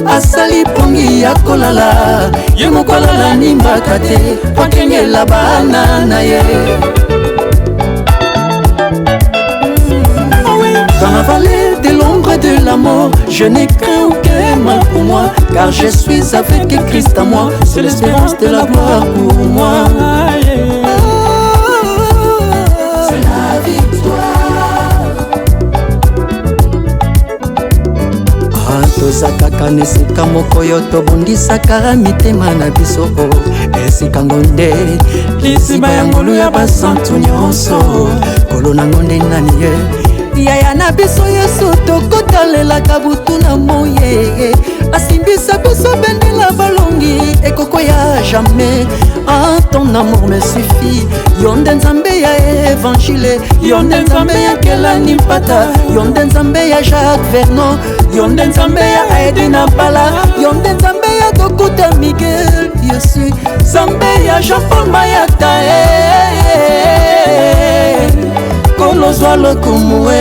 asali pongi ya kolala ye mokolala nimbaka te akengela bana na ye. Dans la vallée de l'ombre de la mort, je n'ai craint aucun mal pour moi, car je suis avec Christ à moi, c'est l'espérance de la gloire pour moi. C'est la victoire. Tozakaka nesika moko yo tobundisaka mitema na biso esika ngonde lisiba ya ngolu ya basantu nyonso kolo na ngonde nani ye yaya na biso yesu tokotalelaka butu na moye asimbisa biso bendela balongi ekoko ya jamais. Ah, ton amour me suffit. Yonde nzambe ya évangile, yonde nzambe ya Kelani Mpata, yonde nzambe ya Jacques Vernon, yonde nzambe ya Edina Bala, yonde nzambe ya Dokuta Miguel, Yesu nzambe ya Jean-Paul Mayata, kolozwa lokumwe.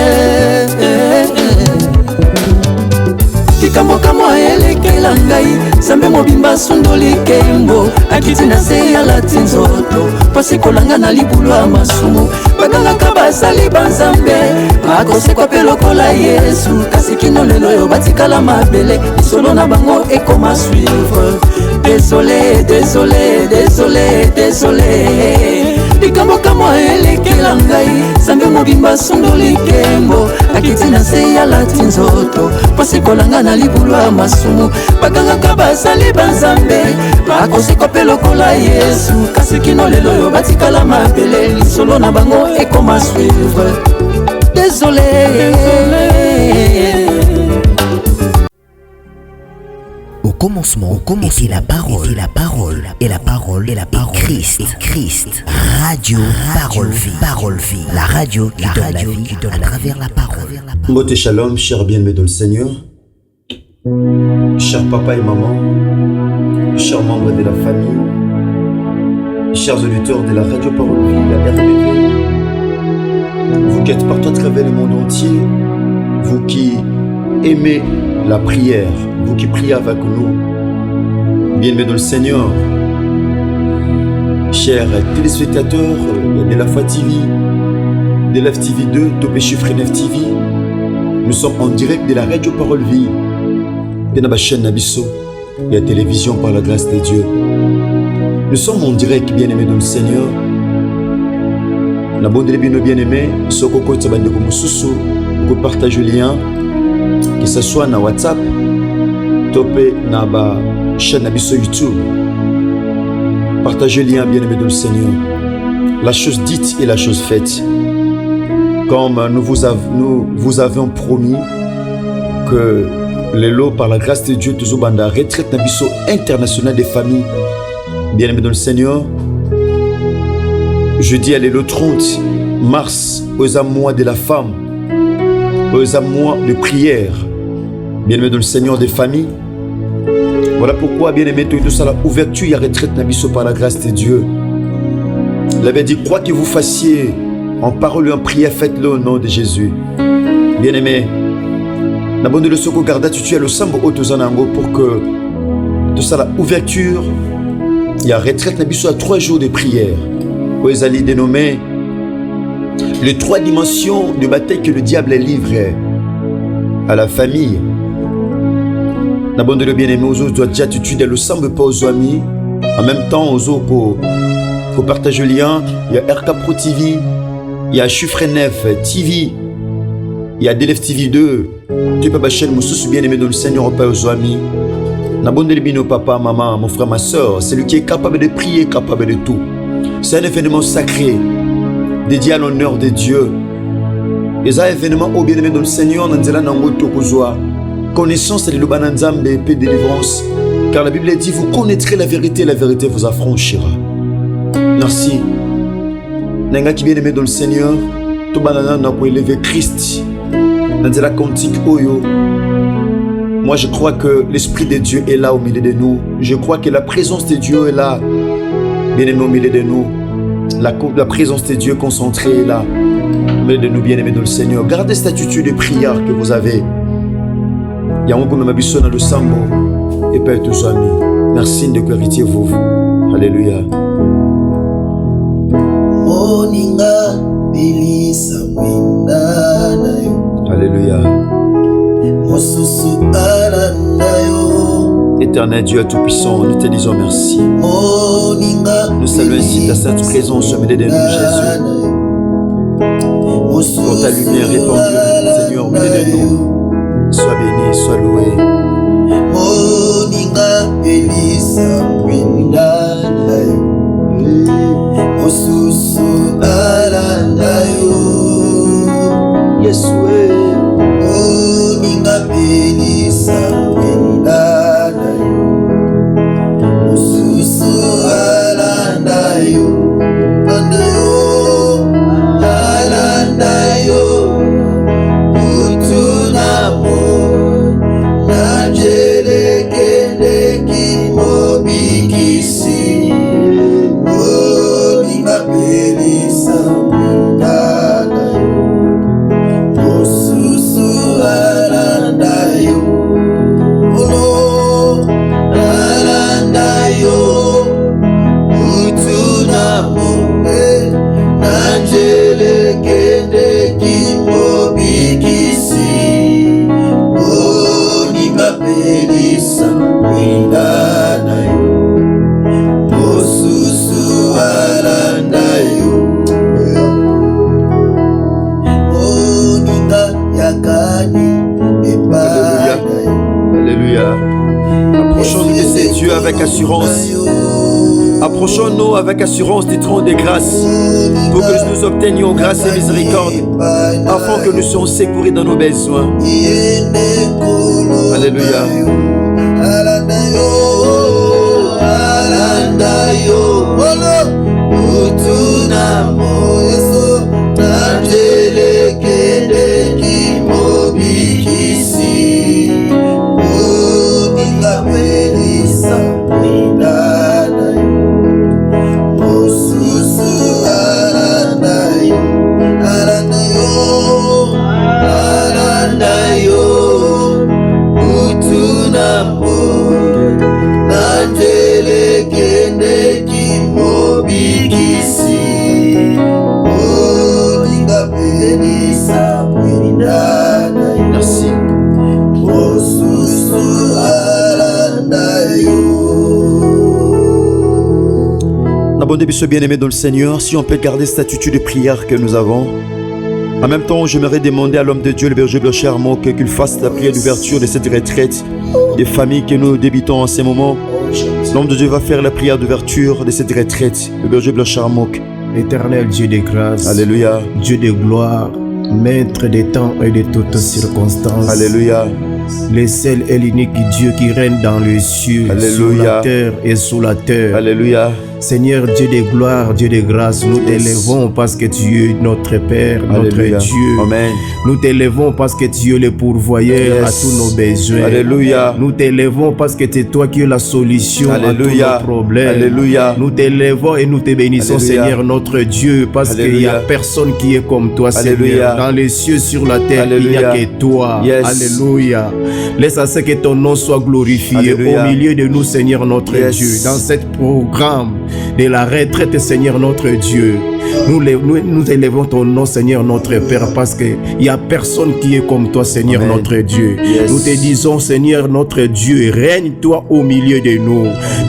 Kikambo kamwa elekela ngai Sambe mobimba sundoli kembo Akiti na se ya lati nzoto Pasi kolanga na libulu ya masumu Baganga kabasali banzambe Akose kwa pelokola Yesu Kasi kino lelo yo batikala mabele Isolo na bango ekoma suivre Désolé, désolé, désolé, désolé Likambo kamwa elekela ngai Sambe mobimba sundoli kembo Akiti na se ya lati nzoto Pasi kolanga na libulu ya masumu Baganga kabasali banzambe Bakose kope lokola Yesu Kasi kino lelo yo batikala mabele Lisolo na bango ekoma suivre Désolé, désolé. Au commencement était la parole, et la parole, Christ. Radio, parole vie, la radio qui donne la vie à travers la parole. Mbote shalom, chers bien-aimés dans le Seigneur, chers papa et maman, chers membres de la famille, chers auditeurs de la radio Parole Vie, la RBV, vous qui êtes partout à travers le monde entier, vous qui aimez la prière, vous qui priez avec nous, bien-aimés dans le Seigneur, chers téléspectateurs de la Foi TV, de la TV 2, Topé Chiffre 9 TV, nous sommes en direct de la radio Parole Vie, de la chaîne Nabiso et la télévision par la grâce de Dieu. Nous sommes en direct, bien-aimés dans le Seigneur. La bonne débino bien-aimé, Soko Kota Bandeko Mususu, vous partagez le lien, que ce soit na WhatsApp, Topé na ba chaîne Nabiso YouTube. Partagez le lien, bien-aimés dans le Seigneur. La chose dite et la chose faite. Comme nous vous avions promis que les lots par la grâce de Dieu, toujours banda retraite Nabiso international des familles. Bien-aimés dans le Seigneur, jeudi à le 30 mars, aux mois de la femme, aux mois de prière. Bien-aimés dans le Seigneur des familles. Voilà pourquoi, bien-aimés, tout ça, la ouverture, il y a retraite Nabiso par la grâce de Dieu. Il avait dit, quoi que vous fassiez en parole et en prière, faites-le au nom de Jésus. Bien-aimés, n'abandonnez le soko garda tu es le sambo autozanango pour que tout ça, la ouverture, il y a retraite Nabiso à 3 jours de prière. Où ils allaient dénommer les 3 dimensions de bataille que le diable est livré à la famille. N'abandonnez le bien-aimé aux autres, doit déjà tu le sambo pas aux amis. En même temps, aux autres, pour partager le lien, il y a RK Pro TV, il y a Chiffre 9 TV, il y a DLF TV 2. Tu peux ma chaîne, mon sous bien-aimé dans le Seigneur, pas aux amis. N'abandonnez le bien papa, maman, mon frère, ma soeur. C'est lui qui est capable de prier, capable de tout. C'est un événement sacré, dédié à l'honneur de Dieu. Et ça, événement au bien-aimé dans le Seigneur, connaissance de l'Ubananzambe et paix délivrance. Car la Bible dit, vous connaîtrez la vérité vous affranchira. Merci. Nenga qui bien-aimé dans le Seigneur, tout banana n'a pas élevé Christ. Dans la cantique Oyo. Moi, je crois que l'Esprit de Dieu est là au milieu de nous. Je crois que la présence de Dieu est là, bien-aimé, au milieu de nous. La présence de Dieu concentrée est là, au milieu de nous, bien-aimés dans le Seigneur. Gardez cette attitude de prière que vous avez. Il y a un peu de de Sambo et Père tous amis. Merci de héritier vous. Alléluia. Alléluia. Éternel Dieu Tout-Puissant, nous te disons merci. Nous saluons ainsi ta sainte présence au milieu de nous, Jésus. Pour ta lumière répandue, Seigneur, au milieu de nous. Sois béni, sois loué. Avec assurance, approchons-nous avec assurance du trône de grâce pour que nous obtenions grâce et miséricorde afin que nous soyons secourus dans nos besoins. Alléluia. Merci. Abonnez bien-aimé dans le Seigneur, si on peut garder cette attitude de prière que nous avons. En même temps, j'aimerais demander à l'homme de Dieu, le berger Blanc Charmant, qu'il fasse la prière d'ouverture de cette retraite des familles que nous débutons en ces moments. L'homme de Dieu va faire la prière d'ouverture de cette retraite, le berger Blanc Charmant. Éternel Dieu de grâce, Alléluia. Dieu de gloire, Maître des temps et de toutes circonstances. Alléluia. Le seul et l'unique Dieu qui règne dans les cieux, Alléluia. sur la terre et sous la terre. Alléluia. Seigneur Dieu de gloire, Dieu de grâce, nous t'élevons parce que tu es notre Père, Alléluia. notre Dieu. Amen. Nous t'élevons parce que tu es le pourvoyeur à tous nos besoins. Alléluia. Nous t'élevons parce que c'est toi qui es la solution Alléluia. à tous nos problèmes. Alléluia. Nous t'élevons et nous te bénissons, Alléluia. Seigneur notre Dieu, parce qu'il n'y a personne qui est comme toi, Alléluia. Seigneur. Dans les cieux, sur la terre, Alléluia. il n'y a que toi. Yes. Alléluia. Laisse à ce que ton nom soit glorifié Alléluia. au milieu de nous, Seigneur notre Yes. Dieu. Dans ce programme de la retraite, Seigneur notre Dieu. Nous élevons ton nom, Seigneur notre Père, parce qu'il n'y a personne qui est comme toi, Seigneur Amen. notre Dieu. Yes. Nous te disons, Seigneur notre Dieu, règne-toi au milieu de nous.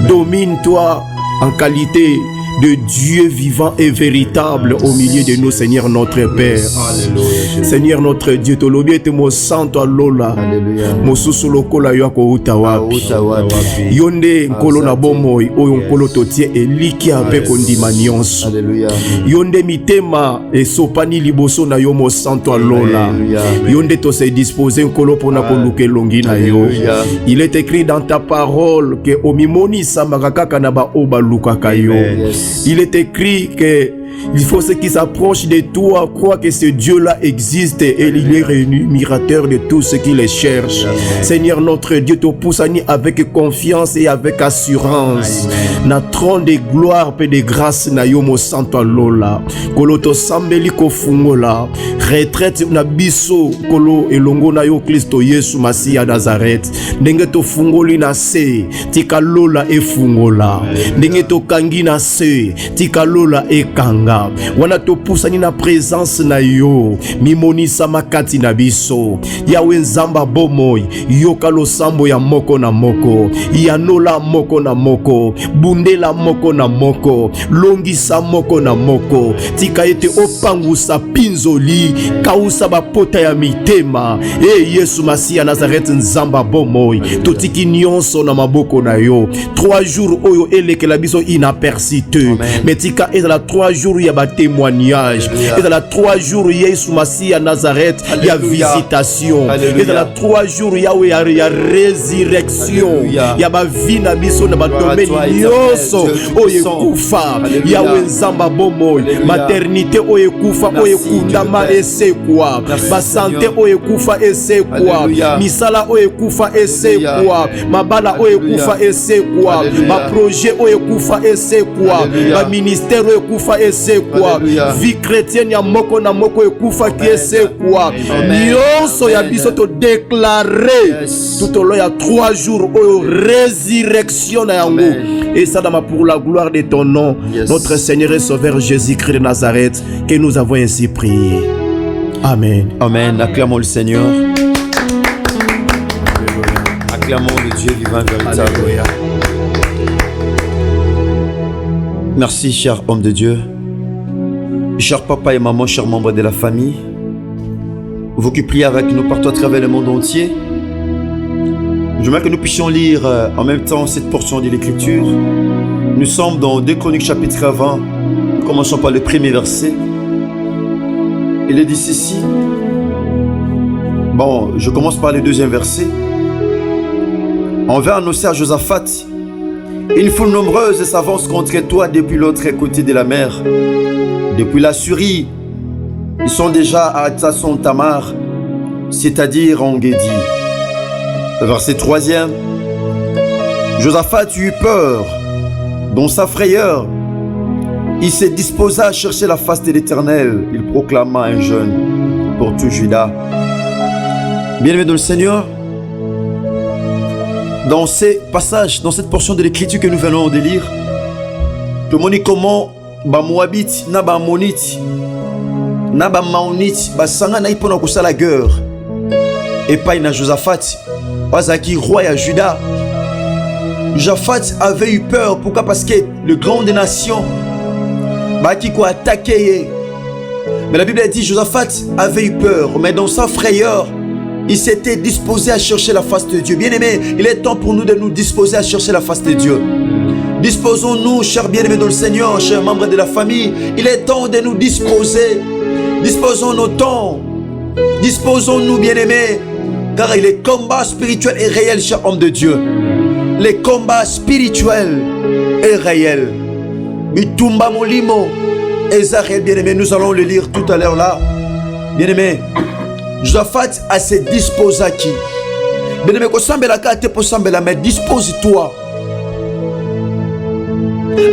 Domine-toi en qualité de Dieu vivant et véritable au milieu de nous, Seigneur notre Père. Seigneur notre Dieu, tolobi ete mo santo alola mosusu lokola yo akouta wapi yonde nkolo na bomoi oyo nkolo totie eliki ape kondima nyonso yonde mitema esopani liboso na yo mo santo alola yonde to se disposer nkolo pona koluka elongi na yo. Il est écrit dans ta parole que omimoni sambaka kaka na ba oba lukaka yo. Il est écrit que il faut ceux qui s'approchent de toi croient que ce Dieu-là existe et il est rémunérateur de tous ceux qui les cherchent. Seigneur notre Dieu, te pousse avec confiance et avec assurance. Na trône de gloire et de grâce na yo mo santo lola. Kolo to sambeli ko fungola. Retraite na biso kolo elongo na yo Kristo Yesu Masia Nazareth. Ndenge to fungoli na se tika lola e fungola. Ndenge to kangi na se tika lola e kanga. Wana to pusani na présence na yo mimonisa makati na biso yawe nzamba bomoi yoka losambo ya moko na moko yanola moko na moko bundela moko na moko longisa moko na moko tika ete opangusa pinzoli kausa bapota ya mitema Yesu Masia Nazareth nzamba bomoi totiki nyonso na maboko na yo 3 jours oyo elekela biso inapercité mais tika ezala 3 jours il y a ba témoignage et dans la 3 jours Yesu Masia Nazareth il y a visitation et dans la 3 jours il y a résurrection il y a ba vie na biso na ba domaine nyonso oye kufa il y a nzamba bomo maternité oye kufa oye kundama ese kwa ba santé oye kufa ese kwa misala oye kufa ese kwa mabala oye kufa ese kwa ba projet oye kufa ese kwa ba ministère oye kufa ese kwa vie chrétienne ya moko na moko ekufa kiese kwa nyonso ya biso to déclarer tout au long ya 3 jours oyo résurrection na yango et ça pour la gloire de ton nom notre Seigneur et Sauveur Jésus-Christ de Nazareth que nous avons ainsi prié. Amen. Amen. Acclamons le Seigneur. Acclamons le Dieu vivant véritable. Alléluia. Merci cher homme de Dieu. Chers papa et maman, chers membres de la famille, vous qui priez avec nous partout à travers le monde entier, j'aimerais que nous puissions lire en même temps cette portion de l'Écriture. Nous sommes dans 2 Chroniques chapitre 20. Nous commençons par le premier verset. Il est dit ceci. Bon, je commence par le deuxième verset. On va annoncer à Josaphat: une foule nombreuse s'avance contre toi depuis l'autre côté de la mer. Depuis la Syrie, ils sont déjà à Tasson Tamar, c'est-à-dire en Guédi. Verset 3e. Josaphat eut peur, dans sa frayeur. Il s'est disposé à chercher la face de l'Éternel. Il proclama un jeûne pour tout Juda. Bien-aimés dans le Seigneur, dans ces passages, dans cette portion de l'Écriture que nous venons de lire, tout le monde dit comment ba Moabite na ba Ammonite na ba Maonite ba sanga na ipona kusala guerre et pas na Josaphat bazaki roi ya Juda. Josaphat avait eu peur. Pourquoi? Parce que le grand des nations ba qui quoi attaqué. Mais la Bible dit Josaphat avait eu peur, mais dans sa frayeur il s'était disposé à chercher la face de Dieu. Bien-aimés, il est temps pour nous de nous disposer à chercher la face de Dieu. Disposons-nous, chers bien-aimés dans le Seigneur, chers membres de la famille. Il est temps de nous disposer. Disposons nos temps. Disposons-nous, bien-aimés, car les combats spirituels est réel, cher homme de Dieu. Les combats spirituels est réel. Mitumba molimo, Ezarel, bien-aimés, nous allons le lire tout à l'heure là. Bien-aimés, Josaphat a se disposé à qui? Bien-aimés, mais dispose-toi.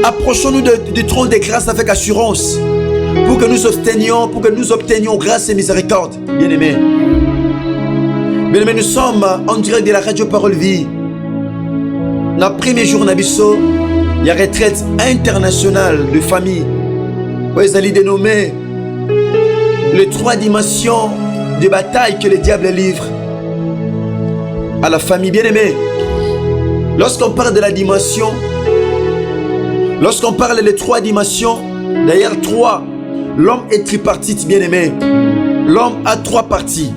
Approchons-nous du trône de grâce avec assurance pour que nous obtenions grâce et miséricorde. Bien-aimés, nous sommes en direct de la radio Parole Vie. Dans le premier jour, il y a une retraite internationale de famille. Vous allez dénommer les 3 dimensions de bataille que le diable livre à la famille. Bien-aimés, lorsqu'on parle de la dimension, Lorsqu'on parle des 3 dimensions, d'ailleurs 3, l'homme est tripartite, bien-aimé. L'homme a 3 parties.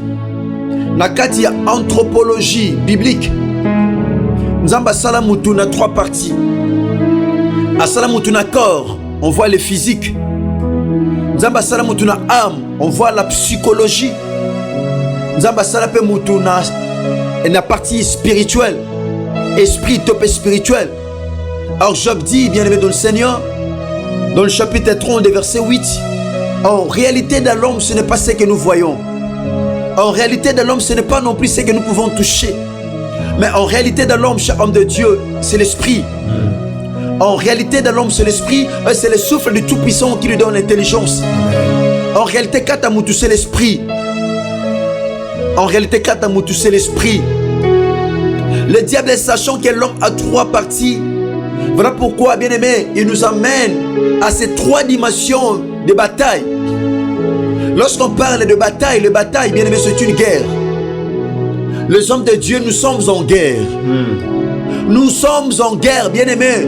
Nakati ya anthropologie biblique. Nzamba sala mutu na 3 parties. Asala mutu na corps, on voit le physique. Nzamba sala mutu na âme, on voit la psychologie. Nzamba sala pe mutu na partie spirituelle. Esprit top spirituel. Alors Job dit, bien-aimé dans le Seigneur, dans le chapitre 30, verset 8, en réalité dans l'homme, ce n'est pas ce que nous voyons. En réalité dans l'homme, ce n'est pas non plus ce que nous pouvons toucher. Mais en réalité dans l'homme, cher homme de Dieu, c'est l'esprit. En réalité dans l'homme, c'est l'esprit, c'est le souffle du Tout-Puissant qui lui donne l'intelligence. En réalité, Katamutu, c'est l'esprit. En réalité, Katamutu, c'est l'esprit. Le diable, sachant que l'homme a 3 parties, voilà pourquoi, bien aimé, il nous amène à ces 3 dimensions de bataille. Lorsqu'on parle de bataille, le bataille, bien aimé, c'est une guerre. Les hommes de Dieu, nous sommes en guerre. Nous sommes en guerre, bien aimé,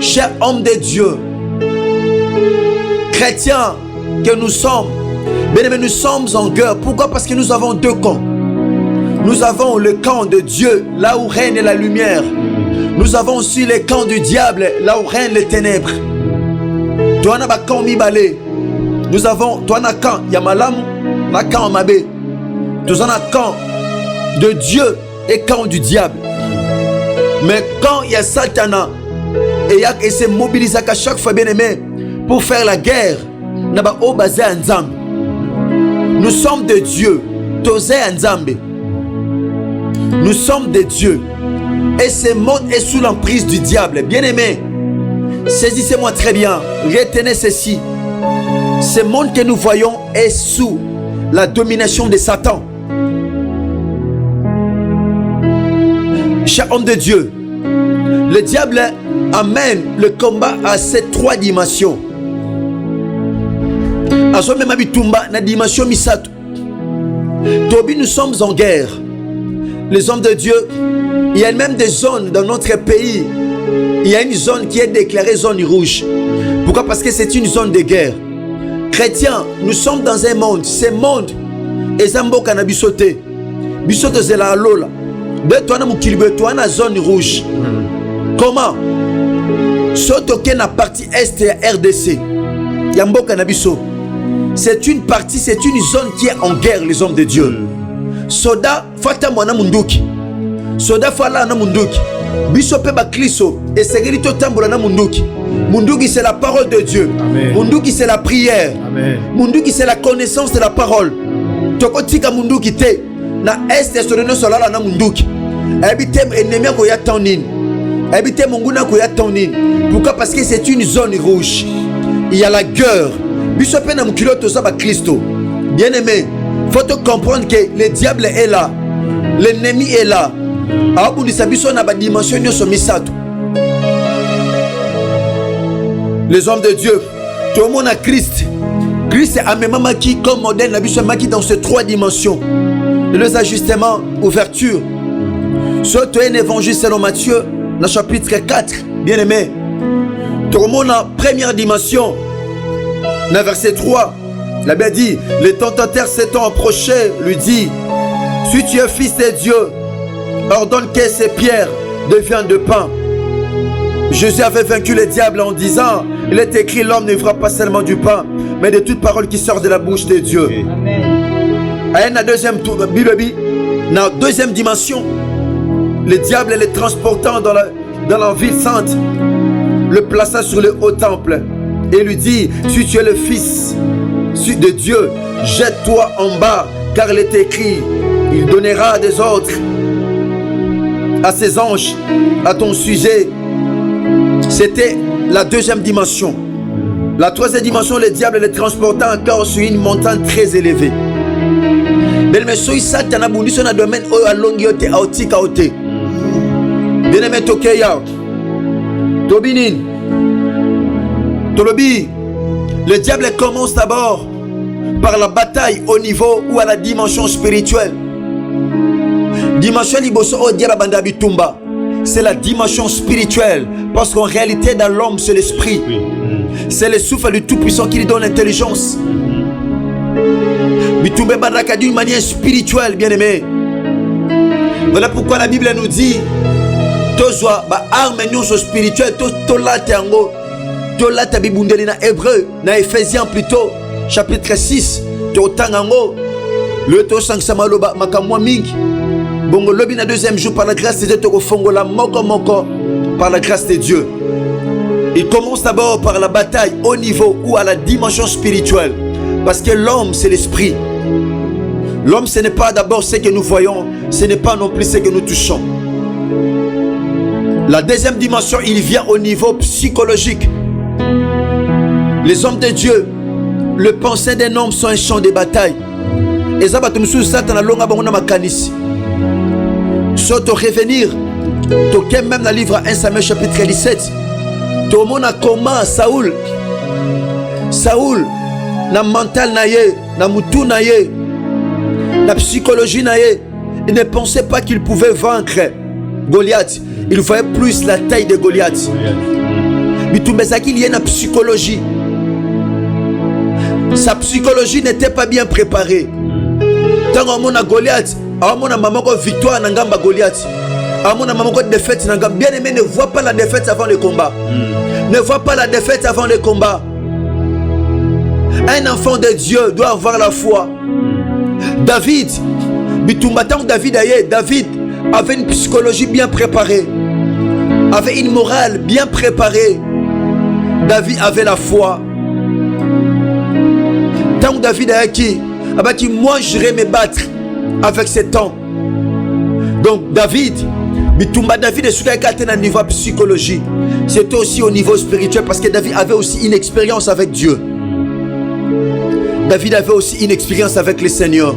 chers hommes de Dieu, chrétiens que nous sommes. Bien aimé, nous sommes en guerre. Pourquoi? Parce que nous avons 2 camps. Nous avons le camp de Dieu, là où règne la lumière. Nous avons aussi le camp du diable, là où règnent les ténèbres. Toi, na ba camp mibale. Nous avons, toi, na camp Yamalam, na camp Mabé. Nous avons un camp de Dieu et camp du diable. Mais quand il y a Satana et se mobilise à chaque fois, bien aimé, pour faire la guerre, na ba o basé en Nzambe. Nous sommes de Dieu, tosé en Nzambe. Nous sommes des dieux. Et ce monde est sous l'emprise du diable. Bien-aimé, saisissez-moi très bien. Retenez ceci. Ce monde que nous voyons est sous la domination de Satan. Cher homme de Dieu, le diable amène le combat à ces 3 dimensions. La dimension Misato. Tobi, nous sommes en guerre. Les hommes de Dieu, il y a même des zones dans notre pays. Il y a une zone qui est déclarée zone rouge. Pourquoi? Parce que c'est une zone de guerre. Chrétiens, nous sommes dans un monde. Ce monde est Zambo Kanabisote. Bisote Zela Lola. De toi, toi, na zone rouge. Comment? Sotoke na partie est de RDC. Yambo Kanabiso. C'est une partie, c'est une zone qui est en guerre, les hommes de Dieu. Soda fata mwana munduki. Soda fala na munduki. Biso pe ba Kristo et sécurité tambola na munduki. Munduki c'est la parole de Dieu. Amen. Munduki c'est la prière. Amen. Munduki c'est la connaissance de la parole. Toko tika munduki te na est sodono solala na munduki. Habite ennemi ko ya tonine. Habite munguna ko ya tonine. Pourquoi? Parce que c'est une zone rouge. Il y a la guerre. Biso pe na mukilo to sa ba Kristo. Bien-aimé, faut comprendre que le diable est là, l'ennemi est là. Les hommes de Dieu, tout le monde a Christ. Christ est amemamaki comme modèle dans ces 3 dimensions. Les ajustements, ouverture. Surtout un évangile selon Matthieu, dans le chapitre 4, bien aimé. Tout le monde a première dimension. Dans le verset 3. La Bible dit, le tentateur s'étant approché, lui dit, si tu es fils de Dieu, ordonne que ces pierres deviennent de pain. Jésus avait vaincu le diable en disant, il est écrit, l'homme ne vivra pas seulement du pain, mais de toute parole qui sort de la bouche de Dieu. Amen. La deuxième dimension, le diable le transportant dans la ville sainte, le plaça sur le haut temple et lui dit, si tu es le fils de Dieu, jette-toi en bas, car il est écrit, il donnera des ordres à ses anges à ton sujet. C'était la deuxième dimension. La troisième dimension, le diable le transporta encore sur une montagne très élevée. Bien-aimé, le diable commence d'abord par la bataille au niveau ou à la dimension spirituelle. Dimension liboso o diaba banda bitumba. c'est la dimension spirituelle. Parce qu'en réalité, dans l'homme, c'est l'esprit. C'est le souffle du Tout-Puissant qui lui donne l'intelligence. Bitumbe Baraka d'une manière spirituelle, bien aimé. Voilà pourquoi la Bible nous dit Tozwa ba arme nyonso spirituelle to latango. To lata bibundeli na Hébreu, na Éphésiens plutôt, chapitre 6. To tangango. Le to sangsama loba makamwa mingi. Bongo lobi na deuxième jour par la grâce de Dieu to fongola moko par la grâce de Dieu. Il commence d'abord par la bataille au niveau ou à la dimension spirituelle. Parce que l'homme, c'est l'esprit. L'homme, ce n'est pas d'abord ce que nous voyons, ce n'est pas non plus ce que nous touchons. La deuxième dimension, il vient au niveau psychologique. Les hommes de Dieu, le pensée d'un homme sont un champ de bataille. Et ça va te mousser Satan à longa bangona makanisi. Soit te revenir, tu même dans le livre 1 Samuel chapitre 17. Tu as comment Saoul, na mental na ye, na mutu na ye, na psychologie na ye, il ne pensait pas qu'il pouvait vaincre Goliath. Il voyait plus la taille de Goliath. Mais tout ça qu'il y a une psychologie. Sa psychologie n'était pas bien préparée. Tant qu'on a Goliath, on a maman victoire na ngamba Goliath. On a maman défaite na ngamba. Bien aimé, ne vois pas la défaite avant le combat. Ne vois pas la défaite avant le combat. Un enfant de Dieu doit avoir la foi. David, David avait une psychologie bien préparée, avait une morale bien préparée. David avait la foi. Tant que David a dit, moi j'irai me battre avec cet homme. Donc David est sur un niveau psychologie. C'était aussi au niveau spirituel parce que David avait aussi une expérience avec Dieu. David avait aussi une expérience avec le Seigneur.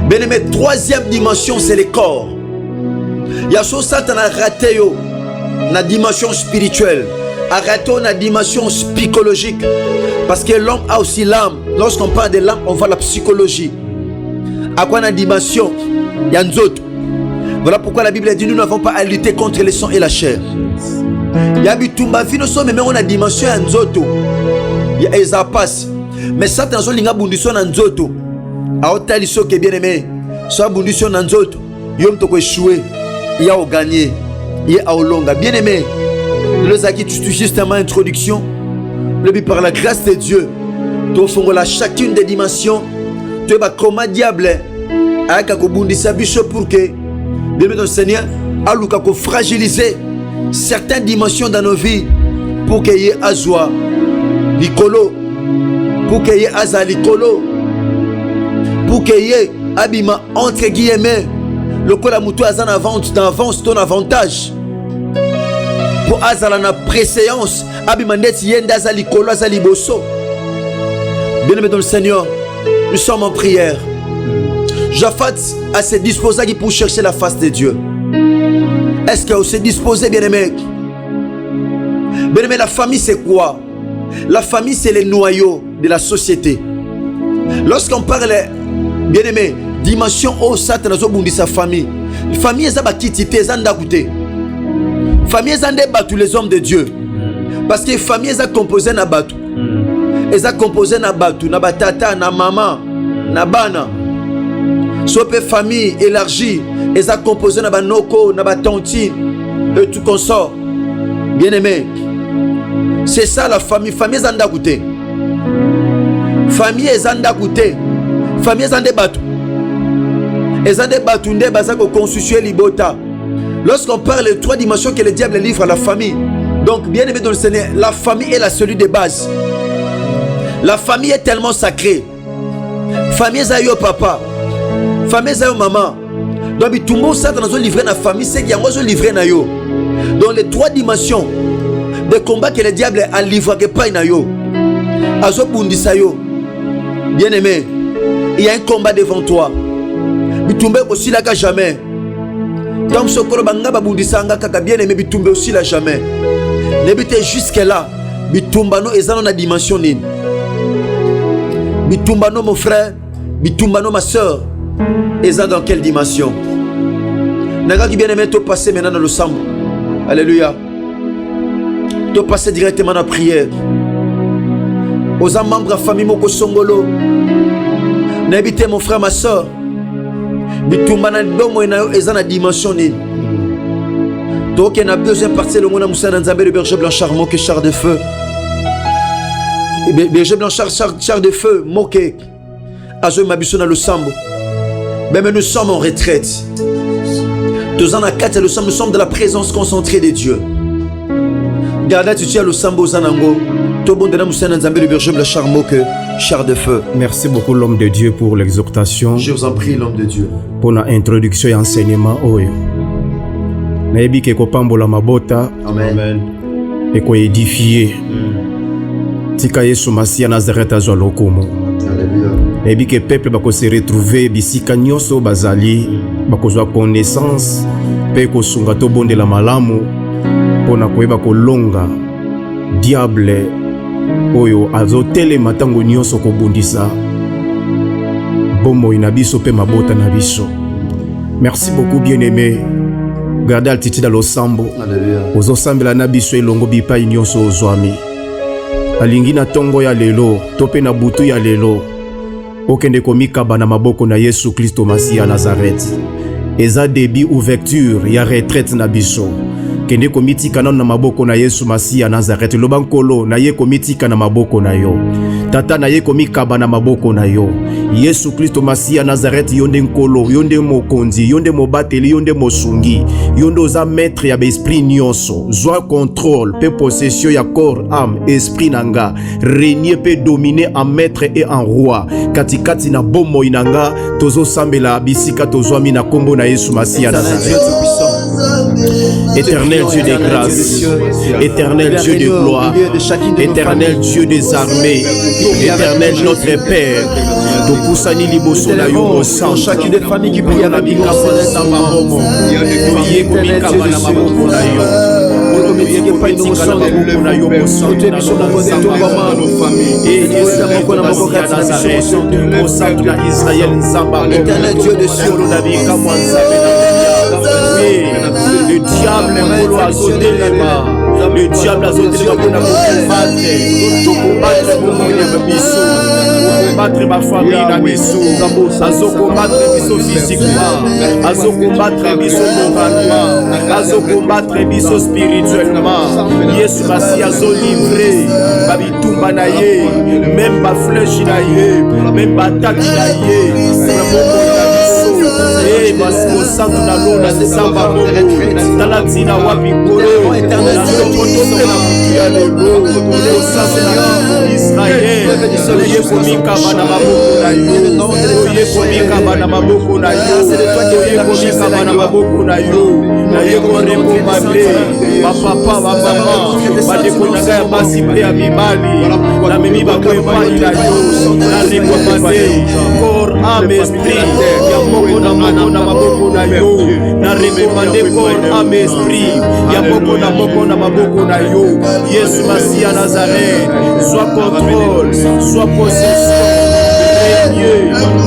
Bien aimé, troisième dimension, c'est le corps. Il y a chose Satan a raté la dimension spirituelle, a raté la dimension psychologique. Parce que l'homme a aussi l'âme. Lorsqu'on parle de l'âme, on voit la psychologie. À quoi la dimension? Il y a une autre. Voilà pourquoi la Bible dit nous n'avons pas à lutter contre le sang et la chair. Il y a bitumba fino so mais on a dimension ya nzoto. Ya eza passe. Mais Satan zo linga bundiso na nzoto. A otali so ke bien aimé. So bundiso na nzoto. Yom to ko échouer. Il a gagné. Il a longa. Bien aimé. Le zaki tu justement introduction. Le but par la grâce de Dieu. To fongola chacune des dimensions. Tu vas comme diable. Aka ko bundisa biso pour que bien aimé Seigneur a luka ko fragiliser certaines dimensions dans nos vies pour qu'il y ait azwa likolo, pour qu'il y ait aza likolo, pour qu'il y ait abima entre guillemets le kola mutu azan avance ton avantage pour azala na préséance abima ndeti yenda aza likolo aza liboso. Bien aimé dans le Seigneur, nous sommes en prière. Japhat à se disposer pour chercher la face de Dieu. Est-ce qu'on s'est disposé, bien-aimé? Bien-aimé, la famille c'est quoi? La famille c'est le noyau de la société. Lorsqu'on parle, bien-aimé, dimension au Satan a sa famille. Famille est bakitité, zandakoute. Famille est zandebatu les hommes de Dieu. Parce que famille est composée na batu. Est composée na batu, na batata, na maman, na bana. Sope famille élargie, et a composé na banoko, na batanti, et tout consort. Bien aimé, c'est ça la famille. Famille zanda goûté. Famille zanda goûté. Famille zanda batu. Et zanda batu nde bazako constituer libota. Lorsqu'on parle de trois dimensions que le diable livre à la famille, donc bien aimé dans le Seigneur, la famille est la cellule de base. La famille est tellement sacrée. Famille zayo papa. Famille zayo maman. Donc tout le monde ça dans livrer la famille, c'est qu'il y a un livré na yo. Dans les trois dimensions de combat que le diable a livré pas na yo. Azo bundisa yo. Bien aimé, il y a un combat devant toi. Bitumbe aussi là jamais. Donc ce kolo banga ba bundisa nga kaka bien aimé bitumbe aussi là jamais. N'habite jusque là. Bitumbano ezano na dimension nini. Bitumbano mon frère, bitumbano ma soeur. Et ça dans quelle dimension? Naga qui bien aimé, tu passer maintenant dans le sambo. Alléluia. Tu passer directement dans la prière. Aux membres de la famille Moko Songolo. N'habitez mon frère, ma soeur. Bitumba na domo eza na dimension ni. Donc on a besoin de partir le monde Moussa Nzambe le berger Blanchard Moke char de feu. Berger Blanchard char de feu Moke. Azo Mabiso na le sambo. Mais nous sommes en retraite. Deux ans à 4 nous sommes de la présence concentrée de Dieu. Garda tu tiens le sambo zanango. Tobo de Moussa Nzambe le berger Blanchard Moke char de feu. Merci beaucoup l'homme de Dieu pour l'exhortation. Je vous en prie l'homme de Dieu. Pour l'introduction et enseignement oyo. Nayebi ke kopambola mabota. Amen. Et ko édifier. Tika Yesu Masia Nazareth azwa lokomo. Alléluia. Nayebi ke peuple bako se retrouver bisika nyonso bazali bakozwa connaissance pe ko sunga to bondela malamu pona koyeba kolonga diable oyo azotele matango nyonso kobundisa bomoi na biso pe mabota na biso. Merci beaucoup bien-aimé. Gardez altitude à l'osambo. Alléluia. Ozosambela na biso elongo bipai nyonso ozwami. Alingi na tongo ya lelo, tope na butu ya lelo. Okende komikaba na maboko na Yesu Kristo Masia Nazareth. Eza début ouverture ya retraite na biso. Kende komitika na maboko na Yesu Masia Nazareth. Lobankolo na ye komitika na maboko na yo. Tata na ye komikaba na maboko na yo. Yesu Kristo Masia Nazareth yonde nkolo, yonde mokonzi, yonde mobateli, yonde mosungi. Yonde oza maître ya esprit nyonso. Zwa contrôle, pe possession ya corps, âme, esprit nanga. Régner pe dominer en maître et en roi. Katikati na bomo inanga, tozo sambela bisika tozwami na kombo na Yesu Masia Nazareth. Éternel Dieu des grâces, éternel Dieu de gloire, éternel Dieu des armées, éternel notre Père, Tokusani liboso na yo mosan, chacune des familles qui prie à la bika na mabomo, toye komika na maboko na yo. Éternel Dieu de cieux, le diable le diable a sauté pour combattre ma famille na biso, azo combattre biso physiquement, azo combattre biso moralement, azo combattre biso spirituellement. Yesu Masi azo livrer ba bitumba na ye, même ba flèche na ye, même ba attaque na ye, Basco Santo na lona samba momo talatina wapi kolo na sokoto na mutuya lelo osasa na Israël ye komika bana maboko na yo ye komika bana maboko na yo ye komika bana maboko na yo na ye koreko mabe papa mama badeko na ya basi pe ya mibali na mimi bakoepai na yo na rekomande corps âme esprit ya moko na maboko na yo na rekomande corps âme esprit ya moko na maboko na yo. Yesu Masia Nazareth, soit contrôle, soit possession, régner,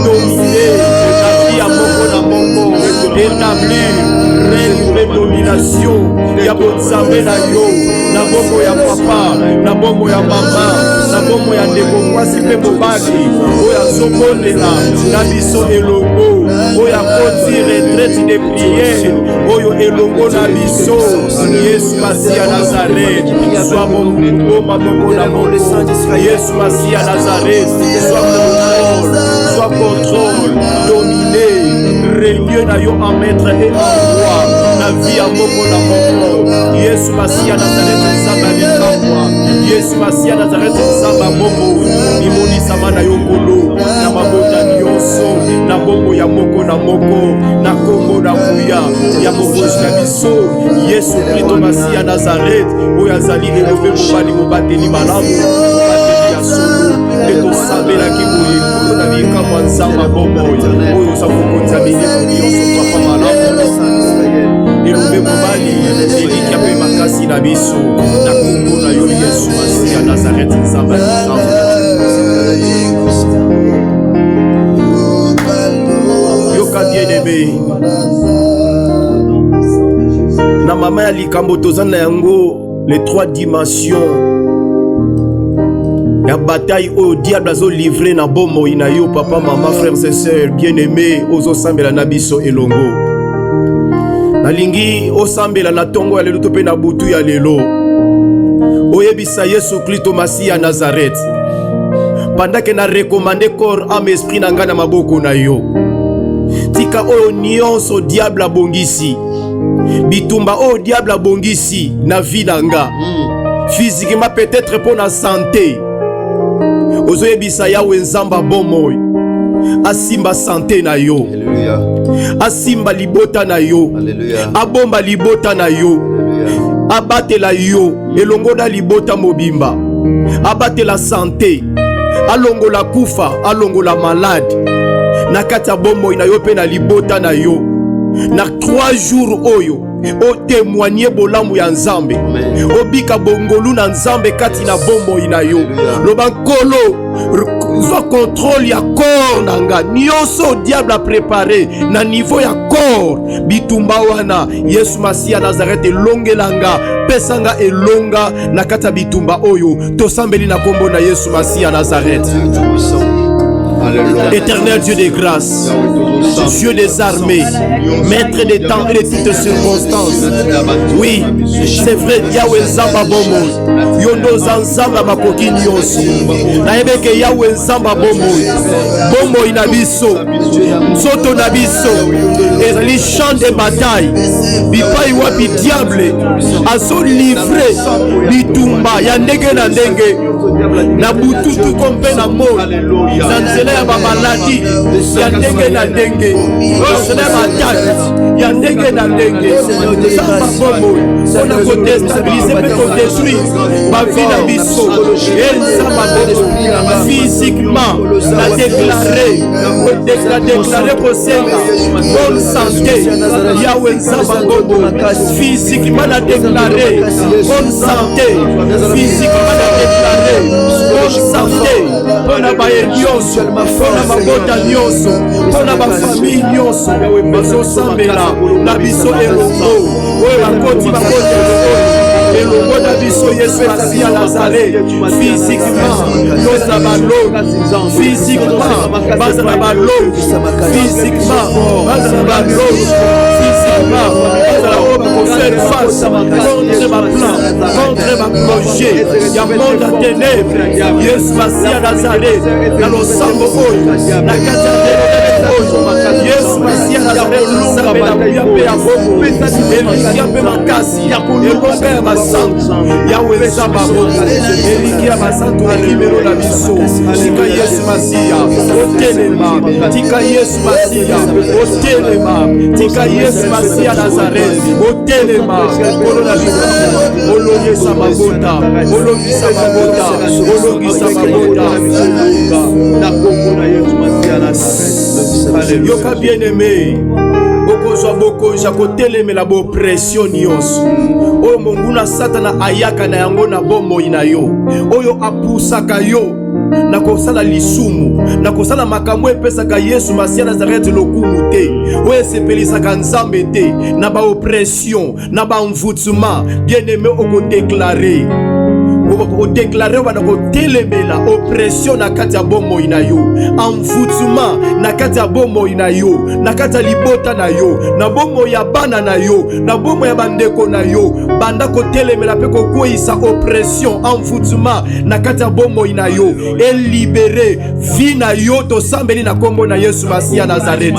dominer la vie ya moko na moko, établir règne de domination ya bonzambe na yo, na bombo ya papa, na bombo ya mama, na bombo ya ndeko mwasi pe mobali oyo azobondela na biso elongo oyo akoti retraite de prière oyo elongo na biso. Yesu Masia Nazareth, sois bomba bombo na bombo. Yesu Masia Nazareth, sois contrôle, dominer, régner na yo en maître et en roi na vie ya moko na moko. Yesu Masia Nazareth nzamba likamwa, Yesu Masia Nazareth nzamba momo imonisama na yo kolo na mabota nyonso na bombo ya moko na moko na kombo na kuya ya mokonzi na biso Yesu Kristo Masia Nazareth oyo azali elobe mobali mobateli malamu mobateli ya solo etosambelaki boye kolo na bikamwa nzamba bombo oyo oza mokonzi ya milimo nyonso papa malamu elobe mobali eliki ape makasi na biso na kombo na yo Yesu Masia Nazareth nzamba likamwa. Yoka bien-aimé, mama ya likambo tozana yango les 3 dimensions ya bataille au diable azo livrer na bomo ina yo papa mama frères et sœurs bien-aimés ozo sambela na biso elongo nalingi osambela na tongo ya lelo to pe na butu ya lelo oyebisa Yesu Kristo Masi ya Nazareth pendant que na recommander corps âme esprit na nga na maboko na yo tika oyo nyonso diable abongisi bitumba oyo diable abongisi na vie na nga physiquement peut-être pour na santé ozoyebisa yawe nzamba bomoi asimba santé na yo asimba libota na yo abomba libota na yo abatela yo elongo na libota mobimba abatela santé alongola kufa alongola malade na kati ya bomoi na yo pe na libota na yo na 3 jours oyo o témoigner bolamu ya nzambe obika bongolu na nzambe kati na bomoi na yo loba nkolo zwa contrôle ya corps nanga nyonso diable a préparé na niveau ya corps bitumba wana Yesu Masi ya Nazareth elongelanga pesanga elonga na kati ya bitumba oyo tosambeli na kombo na Yesu Masi ya Nazareth. Éternel Dieu des grâces, Dieu des armées, maître des temps et de toutes circonstances. Oui, c'est vrai, Yahweh Nzamba Bomo, Yondo Zanzamba Makoki Nyonso. Naebeke Yahweh Nzamba Bomo, Bomo Inabiso, Nzoto Nabiso, et les champs de bataille, Bipai Wapi Diable, Aso livré, Bitumba, Yandege na ndenge, Nabutu tout compé na mot, Zanzela ya bamaladi, Yandege na ndenge, Zanzela ya bataki, Yandege na ndenge, Samba Bomo, on a déstabilisé, peut qu'on détruit, ma vie na biso, et Samba Bomo, physiquement, a déclaré, pour Senga, bonne santé, Yahweh Nzamba Bomo, physiquement a déclaré, bonne santé, physiquement a déclaré, bonne santé, pour la baye nyonso, pour la mabota nyonso, pour la famille nyonso, bazo sambela, na biso elongo, oyo bakoti elongo na biso Yesu Masi ya Nazareth, physiquement, nos abalongi, physiquement, bazala balongi, physiquement, bazala balongi, physiquement, bazala pour faire face contre ma plan, contre ma projet, ya monde à ténèbres, Yesu Masi ya Nazareth, na losambo oyo, na kati ya ténèbres oyo, Yesu Masi ya Nazareth, nzambe na kuya pe ya bomo, elikia pe makasi, elonga ya basantu, Yahweh Nzamba Bomo, elikia basantu ekimelo na biso, tika Yesu Masi ya, otelema, tika Yesu Masi ya, otelema, tika Yesu Masi ya Nazareth, otelema, olona biso, olongisa mabota, olongisa mabota, olongisa mabota, na kombo na Yesu Masi ya Nazareth. Yoka bien-aimé, okozwa bokonja kotelemela bopression nyonso oyo monguna satana ayaka na yango na bomoi na yo oyo apusaka yo na kosala lisumu na kosala makambo epesaka Yesu Masi ya Nazareth lokumu te oyo esepelisaka nzambe te na baoppression na baenvoûtement bien-aimé okodeklare déclaré wana kotelemela oppression na kati ya bomoi na yo envoûtement na kati ya bomoi na yo na kati ya libota na yo na bomoi ya bana na yo na bomoi ya bandeko na yo banda kotelemela pe kokwisa oppression envoûtement na kati ya bomoi na yo et libérer vie na yo tosambeli na kombo na Yesu Masi ya Nazareth.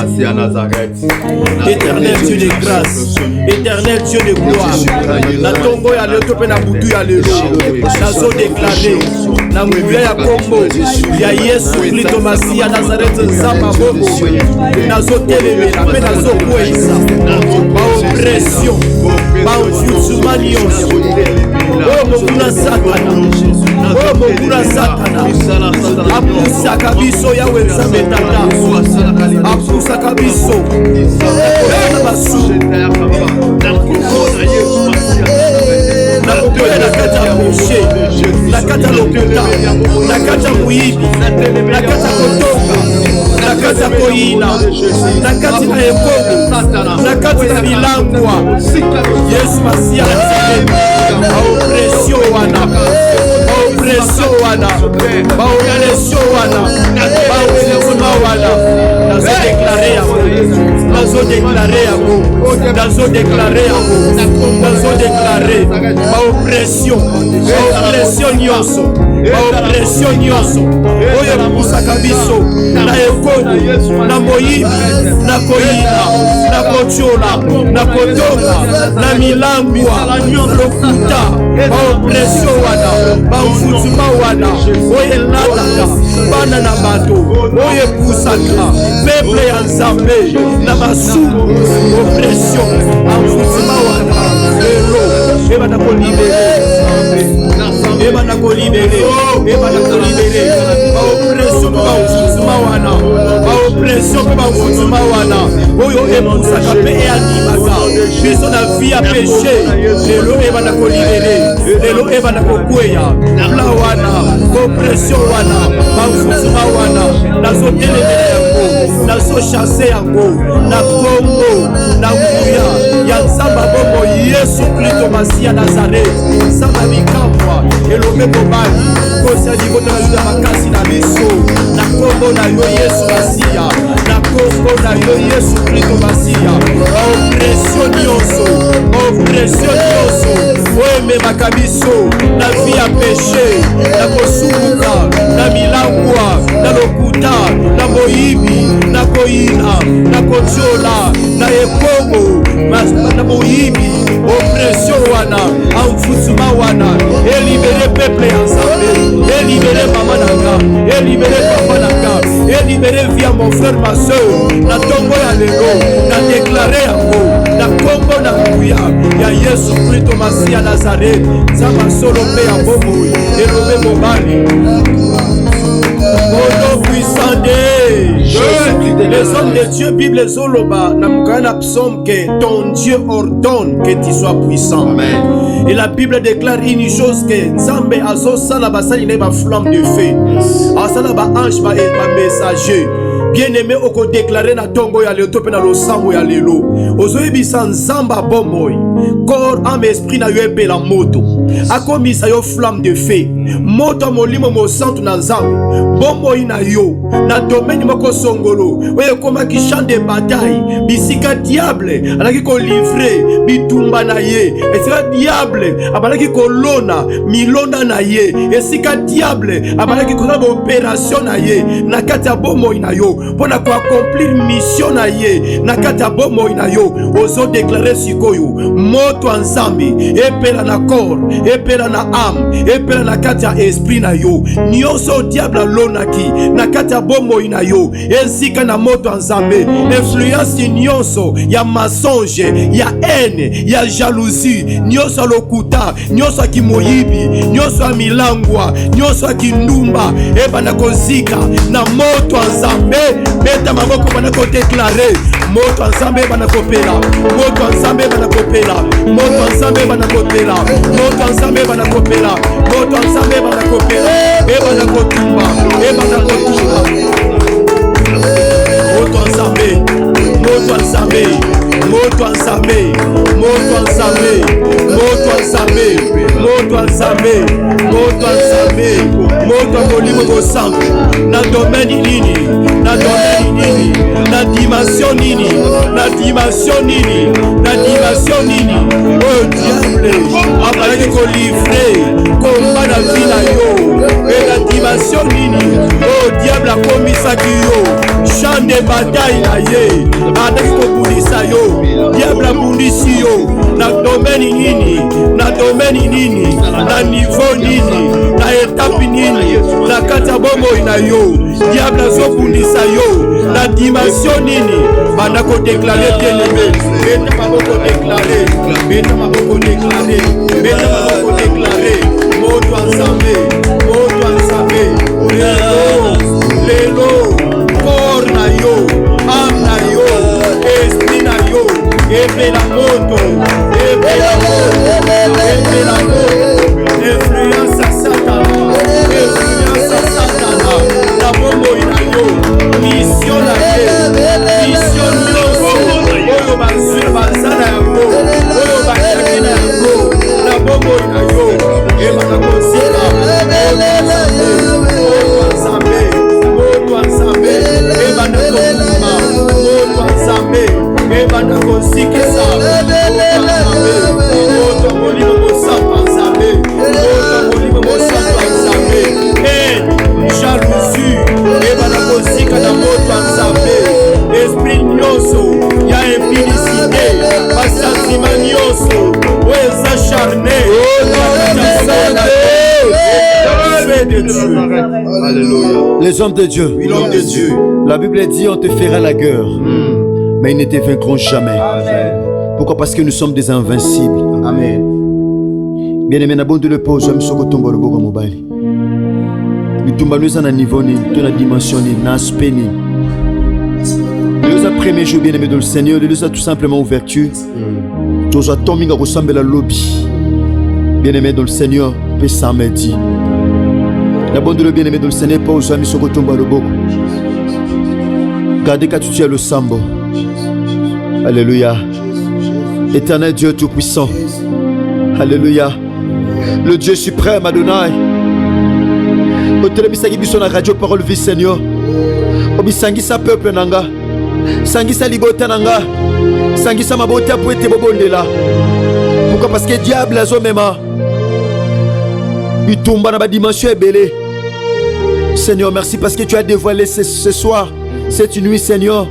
Éternel Dieu de grâce, éternel Dieu de gloire, na tongo ya lelo pe na butu ya lelo nazo déclaré na nguya ya kombo ya Yesu Kristo Masi ya Nazareth Nzamba Bomo nazo telemela pe nazo kwesa ba oppression ba envoûtement nyonso oyo mokuna satana apusaka biso Yahweh Nzambe Tata apusaka biso na basu na kokoya na kati ya péché, na kati ya lokuta, na kati ya muibi, na kati ya kotonga, na kati kati ya koyina, na kati na ekoko, na kati na bilangwa. Yesu Masiya baopression wana, baopression wana, baopression wana, baopression wana. Nazo déclarer yango, nazo déclarer yango, nazo déclarer yango, nazo déclarer baopression, baopression nyonso, baopression nyonso oyo ebusaka biso na ekolo, na moyibi, na koyina, na kotiola, na kotonga, na milangwa, lokuta, baopression wana, bamfutuma wana oyo elandaka bana na bato, oyo ebusaka peuple ya Nzambe na masumu. Opression bamfutuma wana lelo ebana kolibere, ebana kolibere, ebana kolibere. Baopression bamfutuma wana, baopression bamfutuma wana oyo ebusaka pe eanimaka biso na vie ya péché. Lelo ebana kolibere, lelo ebana kokweya la wana, opression wana, bamfutuma wana. Nazo telemele yango, nazo chasse yango na Kongo, na nguya ya Nzamba bongo Yesu Kristo Masiya Nazareth. Nzamba bikamwa elobe kobali kosa libota na makasi na biso na Kongo na yo Yesu Masiya, na Kongo na yo Yesu Kristo Masiya. Opression nyonso, opression nyonso oyememaka biso na vie ya péché, na kosumuka, na milangwa, na lokuta, na moyibi, na koyina, na kotiola, na ekongo, na moyibi. Opression wana, amfutuma wana, elibere peuple ya Nzambe, elibere mama nanga, elibere papa nanga, elibere via mon frère ma soeur. Na tongo ya lelo, na déclarer yango, na Kongo na nguya ya Yesu Kristo Masiya Nazareth. Nzamba solo pe ya bomo, elobe mobali. Au nom puissant de les hommes de Dieu, Bible Zoloba, Namukana psaume que ton Dieu ordonne que tu sois puissant. Amen. Et la Bible déclare une chose que Nzambe azo sala basali ne ba flamme de feu. Asala ba ange ba messager. Bien-aimé oko déclarer na tongo ya leto pe na losambo ya lelo. Ozoyebisa Nzamba bomboy. Corps, âme, esprit na yo epela moto. Akomisa yo flamme de feu. Moto molimo mo santu na Nzambe. Bomboy na yo na domaine moko songolo. Oye koma ki champ de bataille. Bisika diable alaki ko livrer bitumba na ye. Esika diable abalaki ko lona milonda na ye. Esika diable abalaki ko na opération na ye. Na kati ya bomboy na yo. Pona ko accomplir mission na ye. Na kati ya bomboy na yo. Ozo déclarer sikoyo. Moto ya Nzambe epela na corps, epela na âme, epela na kati ya esprit na yo. Nyonso diable alonaki na kati ya bomoi na yo ezika na moto ya Nzambe. Influence nyonso ya mensonge, ya haine, ya jalousie, nyonso lokuta, nyonso kimoyibi, nyonso milangwa, nyonso kindumba ebana kozika na moto ya Nzambe. Beta maboko bana ko déclarer moto ya Nzambe bana kopela, moto ya Nzambe bana kopela, moto ya Nzambe bana kopela, moto ya Nzambe bana kopela, moto ya Nzambe bana kopela, ebana kotumba, ebana kotumba. Moto ya Nzambe, moto ya Nzambe, moto ya Nzambe, moto ya Nzambe, moto ya Nzambe, moto ya Nzambe, moto ya Nzambe, moto ya molimo bosantu. Na domaine nini, na domaine nini, na dimension nini, na dimension nini, na dimension nini. Oh diable abalaki ko livrer komba na vie na yo. Et la dimension nini, oh diable akomisaki yo champ de bataille na ye. Adaki kobundisa yo, diable abundisi yo. Na domaine nini, na domaine nini, na niveau nini, na étape nini, na kati ya bomoi na yo. Diable azobundisa yo na dimension nini. Banda ko déclarer bien-aimé. Beta maboko déclarer, beta maboko déclarer, beta maboko déclarer. Moto ya Nzambe, moto ya Nzambe. Lelo, lelo, corps na yo, âme na yo, esprit na yo. Epela moto, epela moto, epela moto. Influence à Satan, influence à Satan. Na bombo ina yo, mission na yo. Les hommes de Dieu. La Bible dit on te fera la guerre, mais ils ne te vaincront jamais. Pourquoi? Parce que nous sommes des invincibles. Amen. Bien-aimé, na bonde le pose, je me suis retombé le bogo mobile. Bitumba nous en a niveau ni, dans la dimension ni, na aspect ni. Nous a premier jour bien-aimé dans le Seigneur, nous a tout simplement ouverture. Nous a tombé à ressembler à lobby. Bien-aimé dans le Seigneur, paix samedi. La bonne le bien-aimé dans le Seigneur, pas aux amis sur le tombeau le boco. Gardez qu'à tu as le sambo. Alléluia. Éternel Dieu Tout-Puissant. Alléluia. Le Dieu suprême Adonai. Au télévisage qui la radio parole vie Seigneur. Obisangisa peuple nanga. Sangisa libota nanga. Sangisa mabota pour être bobondela. Pourquoi? Parce que diable a zo mema. Il tombe dans la dimension ébélée. Seigneur, merci parce que tu as dévoilé ce soir, cette nuit, Seigneur.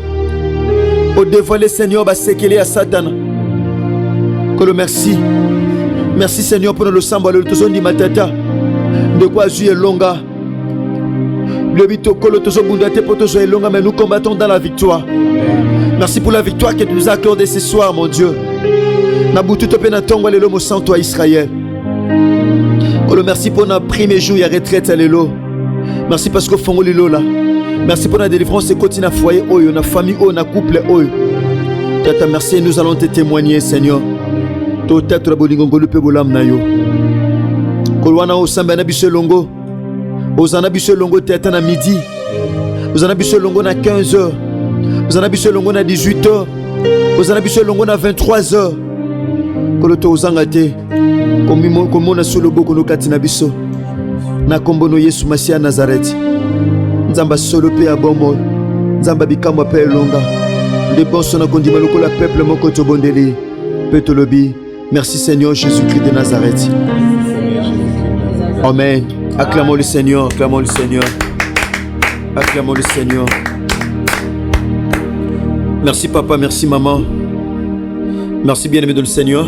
Au dévoilé, Seigneur, bah c'est qu'il est à Satan. Que le merci. Merci, Seigneur, pour le sang, le toson di matata. De quoi jouer longa. Le bito kolo tozo bundate pour tozo longa, mais nous combattons dans la victoire. Merci pour la victoire que tu nous as accordée ce soir, mon Dieu. Nabutu topena tonga le lomo santo à Israël. Que le merci pour notre premier jour et retraite à l'élo. Merci parce que fongo lilo là. Merci pour la délivrance et continue à foyer oyo, na famille oyo, na couple oyo. Tata merci, nous allons te témoigner Seigneur. To tête la bolingo le pe bolam na yo. Kolwana o samba na biso longo. Ozana biso longo tête na midi. Ozana biso longo na 15h. Ozana biso longo na 18h. Ozana biso longo na 23h. Kolo to ozanga te. Komo na solo boko no katina biso. Na kombono Yesu Masia Nazareth. Nzamba solo pe abomo. Nzamba bikamwa pe longa. De bon son akondima lokola peuple moko to bondeli. Petolobi. Merci Seigneur Jésus-Christ de Nazareth. Amen. Acclamons le Seigneur, acclamons le Seigneur. Acclamons le Seigneur. Merci papa, merci maman. Merci bien-aimé de le Seigneur.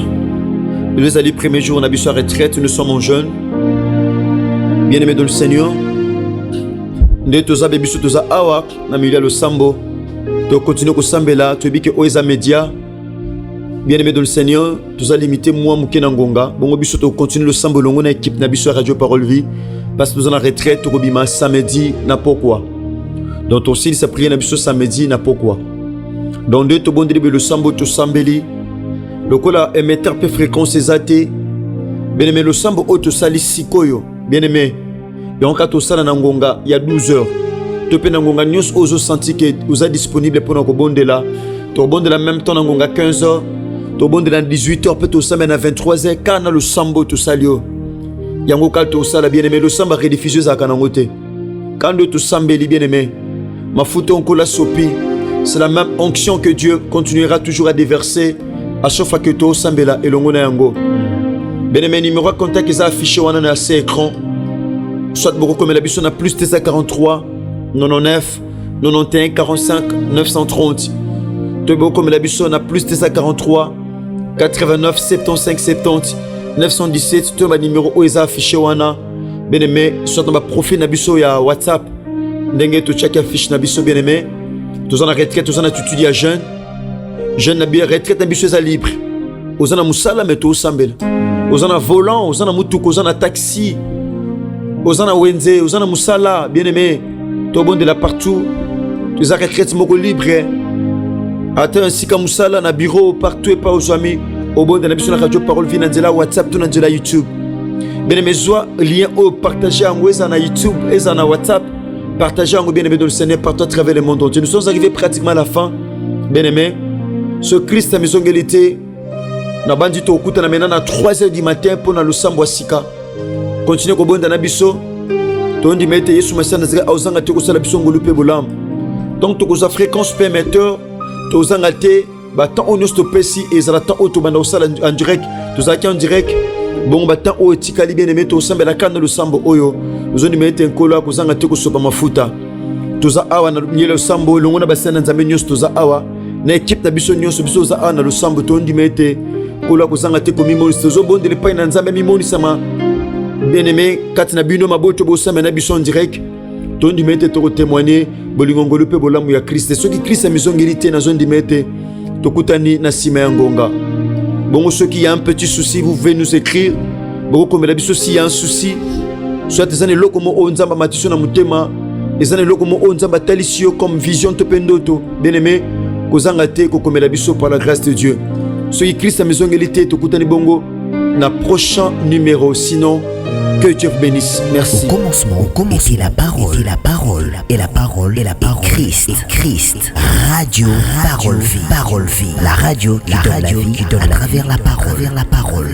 Nous allons premier jour, on a vu sa retraite, nous sommes en jeûne. Bien-aimé de le Seigneur. Nous sommes bébés sur tous awa, na milieu le sambo. Tu continues à sambela, tu dis que oeza média. Bien-aimé de le Seigneur, tu as limité moi mukena ngonga. Bon biso tu continues le sambo longo na équipe na biso radio parole vie parce que nous en retraite robima samedi na pourquoi. Donc aussi ça prier na biso samedi na pourquoi. Donc deux to bon début le sambo to sambeli. Le kola émetteur peu fréquence ezate. Bien-aimé le sambo auto sali sikoyo. Bien-aimé. Et en cas to sala na ngonga il y a 12 heures. Tu peux na ngonga news ozo senti que vous êtes disponible pour na ko bonde là. To bonde la même temps na ngonga 15 heures. To bonde dans 18h peut to semaine à 23h quand le sambo to salio. Yango kal to sala bien-aimé le samba rediffusé za kanangote. Quand to sambeli bien-aimé. Ma photo on kola sopi. C'est la même onction que Dieu continuera toujours à déverser à chaque fois que to sambela et longo na yango. Bien-aimé numéro de contact qui est affiché wana na ces écran. Soit beaucoup comme la biso na plus 243 99 91 45 930. Tu beaucoup comme la biso na plus 243 89 75 70 917. Tu as numéro où est affiché wana. Bien aimé, soit dans ma profil na biso ya WhatsApp. Ndenge tu check affiche na biso bien aimé. Tu en retraite, tu en étudié à jeune. Jeune na bien retraite na biso za libre. Ozana musala mais tu sambela. Ozana volant, ozana mutuko, ozana taxi. Ozana wenze, ozana musala, bien aimé. Tu bon de là partout. Tu as retraite moko libre. Attends ainsi comme ça là na bureau partout et pas aux amis au bon de la mission la radio parole vie na WhatsApp tout na YouTube. Bien aimé joie lien au partager en web na YouTube et na WhatsApp partager en bien aimé dans le Seigneur partout à travers le monde entier. Nous sommes arrivés pratiquement à la fin. Bien aimé ce Christ a maison égalité na bandito okuta na maintenant à 3h du matin pour na lusambo sika. Continuez ko bon na biso. Tondi mete Yesu Masia Nazareth auzanga te ko sala biso ngolupe bolam. Donc to ko za fréquence permetteur tous en athée, tant on est stoppé ici et ça attend auto banda en direct, tous en direct. Bon tant au etikali bien aimé tous ensemble la canne le sambo oyo. Nous on mettre un colo à cause en athée que sopa mafuta. Tous a awa na le sambo le on a bassin dans zambe news tous a awa. Na équipe na biso news biso za awa na le sambo to on dit mettre kola kozanga te komimonisa tozobondela epai na nzambe mimonisama bien-aimé kati na bino maboto bosama na biso en direct tondima ete tokotémoigne bolingongolo mpe bolamu ya kriste soki kriste amizongeli te nazondima ete tokutani na nsima ya ngonga bongo soki ya un petit souci vous pouvez nous écrire bokokomela biso si ya un souci soit eza na eloko mo oyo nzambe amati na motema eza na eloko mo oyo nzambe atalisi yo comme vision to mpe ndoto bien-aimé kozanga te kokomela biso par la grâce de Dieu soki kriste amizongeli te tokutani bongo na prochain numéro sinon que Dieu vous bénisse. Merci. Au commencement était la parole, et la parole, et la parole, et la parole. Christ. Radio, parole vie. La radio qui donne la vie à travers la parole.